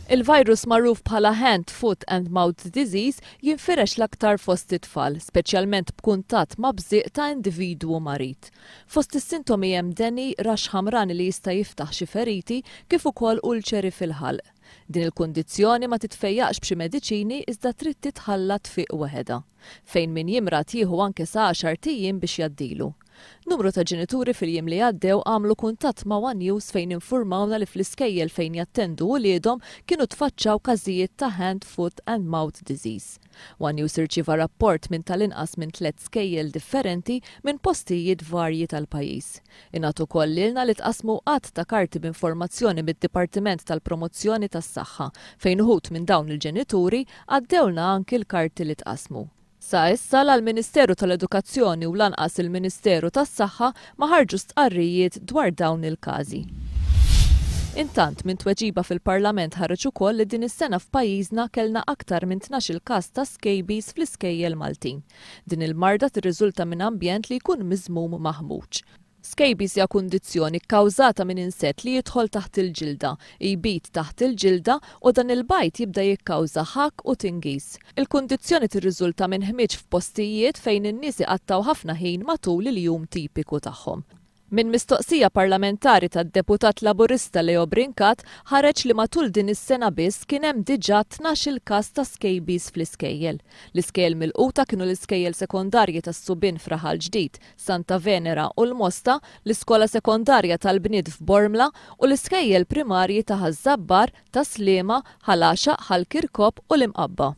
Il-virus magħruf bħala hand, foot and mouth disease jinfirex l-aktar fost it-tfal, speċjalment b'kuntatt ma' bżieq ta' individwu marid. Fost is-sintomi hemm deni, rax ħamrani li jista' jiftaħ xi feriti kif ukoll ulċeri fil-ħalq. Din il-kundizzjoni ma titfejjaqx b'xi mediċini iżda trid titħalla tfiq waħedha, fejn min jimrat jieħu anke sa 10 ijiem biex jaddilu. Numru ta' ġenituri fil-jiem li għaddew għamlu kuntatt ma' One News fejn informawna li fl-iskejjel fejn jattendu wliedhom kienu tfaċċaw każijiet ta' hand, foot and mouth disease. One News irċieva rapport minn tal-inqas minn 3 skejjel differenti minn postijiet varji tal-pajjiż. Ingħatu ukoll lilna li tqassmu qatt ta' karti b'informazzjoni mid-Dipartiment tal-Promozzjoni tas-Saħħa fejn uħud minn dawn il-ġenituri għaddewna anki l-karti li tqassmu. Sa issa l-Ministeru tal-Edukazzjoni u lanqas il-Ministeru tas-Saħħa ma ħarġu stqarrijiet dwar dawn il-każi. Intant minn tweġiba fil-Parlament ħareġ ukoll li din is-sena f'pajjiżna kellna aktar minn 12 każ ta' Scabies fl-iskejjel Maltin. Din il-marda tirriżulta minn ambjent li jkun miżmum maħmuġ. Scabies hija kundizzjoni kkawżata minn insett li jidħol taħt il-ġilda, jbit taħt il-ġilda u dan il-bajt jibda jikkawża ħakk u tingis. Il-kundizzjoni tirriżulta minn ħmiġ f'postijiet fejn in-nies iqattaw ħafna ħin matul il-jum tipiku tagħhom. Min mistoqsija parlamentari tad-deputat Laburista Leo Brinkat ħareġ li matul din is-sena biss kien hemm diġà 12 każ ta' Scabies fl-iskejjel. L-iskejjel milquta kienu l-iskejjel sekondarji tas-Subin f'Raħal Ġdid, Santa Venera u l-Mosta, l-iskola sekondarja tal-Bnied f'Bormla u l-iskejjel primarji ta' Ħażabbar, ta' Sliema, Ħalaxa, Ħalkirkop u l-Imqabba.